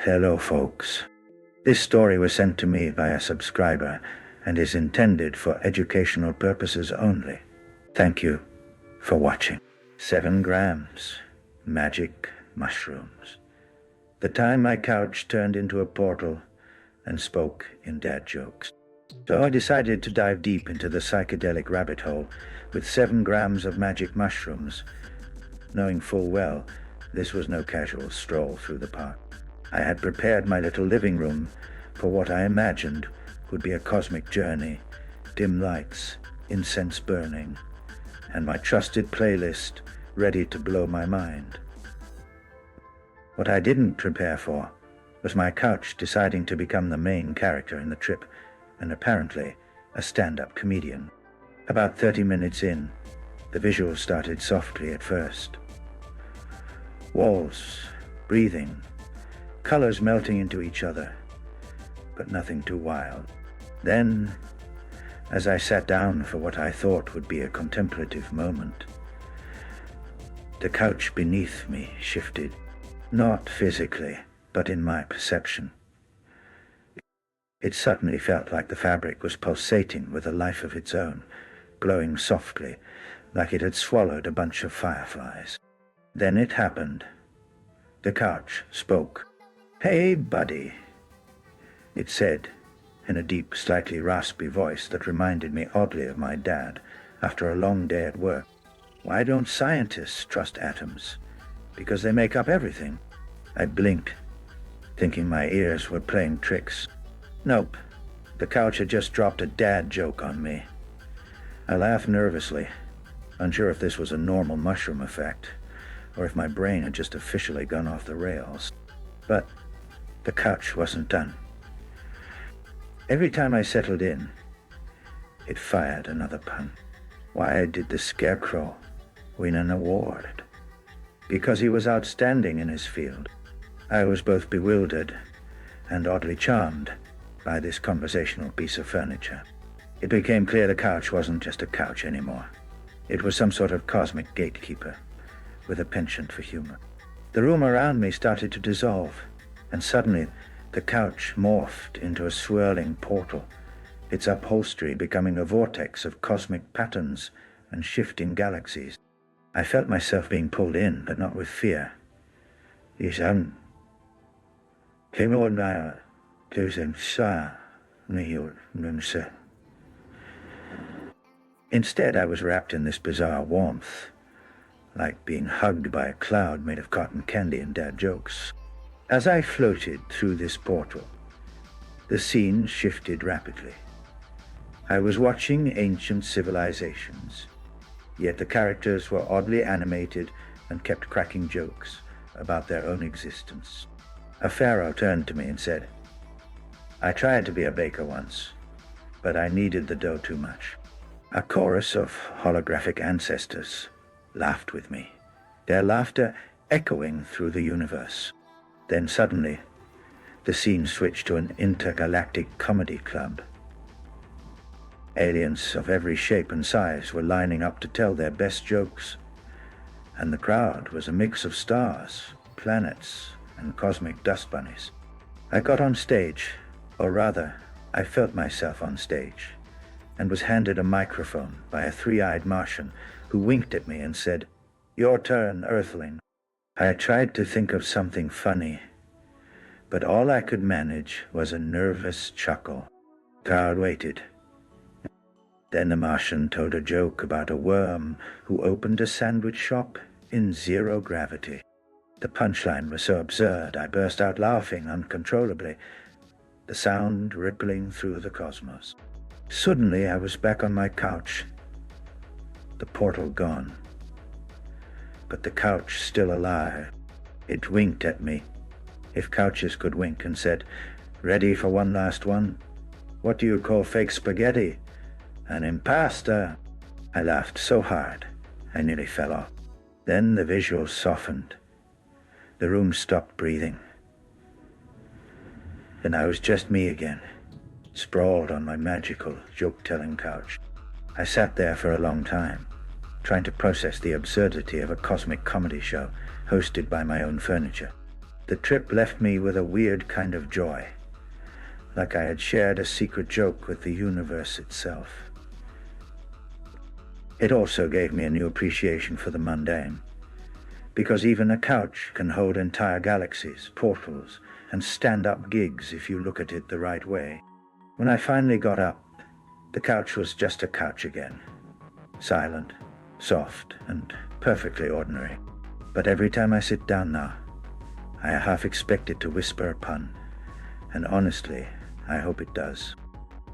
Hello, folks. This story was sent to me by a subscriber and is intended for educational purposes only. Thank you for watching. 7 grams. Magic mushrooms. The time my couch turned into a portal and spoke in dad jokes. So I decided to dive deep into the psychedelic rabbit hole with 7 grams of magic mushrooms, knowing full well this was no casual stroll through the park. I had prepared my little living room for what I imagined would be a cosmic journey, dim lights, incense burning, and my trusted playlist ready to blow my mind. What I didn't prepare for was my couch deciding to become the main character in the trip, and apparently a stand-up comedian. About 30 minutes in, the visuals started softly at first. Walls, breathing, colors melting into each other, but nothing too wild. Then, as I sat down for what I thought would be a contemplative moment, the couch beneath me shifted, not physically, but in my perception. It suddenly felt like the fabric was pulsating with a life of its own, glowing softly, like it had swallowed a bunch of fireflies. Then it happened. The couch spoke. "Hey, buddy," it said, in a deep, slightly raspy voice that reminded me oddly of my dad after a long day at work. "Why don't scientists trust atoms? Because they make up everything." I blinked, thinking my ears were playing tricks. Nope, the couch had just dropped a dad joke on me. I laughed nervously, unsure if this was a normal mushroom effect, or if my brain had just officially gone off the rails. But the couch wasn't done. Every time I settled in, it fired another pun. Why did the scarecrow win an award? Because he was outstanding in his field. I was both bewildered and oddly charmed by this conversational piece of furniture. It became clear the couch wasn't just a couch anymore. It was some sort of cosmic gatekeeper with a penchant for humor. The room around me started to dissolve, and suddenly the couch morphed into a swirling portal, its upholstery becoming a vortex of cosmic patterns and shifting galaxies. I felt myself being pulled in, but not with fear. Instead, I was wrapped in this bizarre warmth, like being hugged by a cloud made of cotton candy and dad jokes. As I floated through this portal, the scene shifted rapidly. I was watching ancient civilizations, yet the characters were oddly animated and kept cracking jokes about their own existence. A pharaoh turned to me and said, "I tried to be a baker once, but I kneaded the dough too much." A chorus of holographic ancestors laughed with me, their laughter echoing through the universe. Then suddenly, the scene switched to an intergalactic comedy club. Aliens of every shape and size were lining up to tell their best jokes, and the crowd was a mix of stars, planets, and cosmic dust bunnies. I got on stage, or rather, I felt myself on stage, and was handed a microphone by a 3-eyed Martian who winked at me and said, "Your turn, Earthling." I tried to think of something funny, but all I could manage was a nervous chuckle. The crowd waited. Then the Martian told a joke about a worm who opened a sandwich shop in zero gravity. The punchline was so absurd I burst out laughing uncontrollably, the sound rippling through the cosmos. Suddenly I was back on my couch, the portal gone, but the couch still alive. It winked at me, if couches could wink, and said, "Ready for one last one? What do you call fake spaghetti? An impasta." I laughed so hard I nearly fell off. Then the visuals softened. The room stopped breathing. And I was just me again, sprawled on my magical, joke-telling couch. I sat there for a long time, trying to process the absurdity of a cosmic comedy show hosted by my own furniture. The trip left me with a weird kind of joy, like I had shared a secret joke with the universe itself. It also gave me a new appreciation for the mundane, because even a couch can hold entire galaxies, portals, and stand-up gigs if you look at it the right way. When I finally got up, the couch was just a couch again, silent, soft, and perfectly ordinary. But every time I sit down now, I half expect it to whisper a pun, and honestly, I hope it does.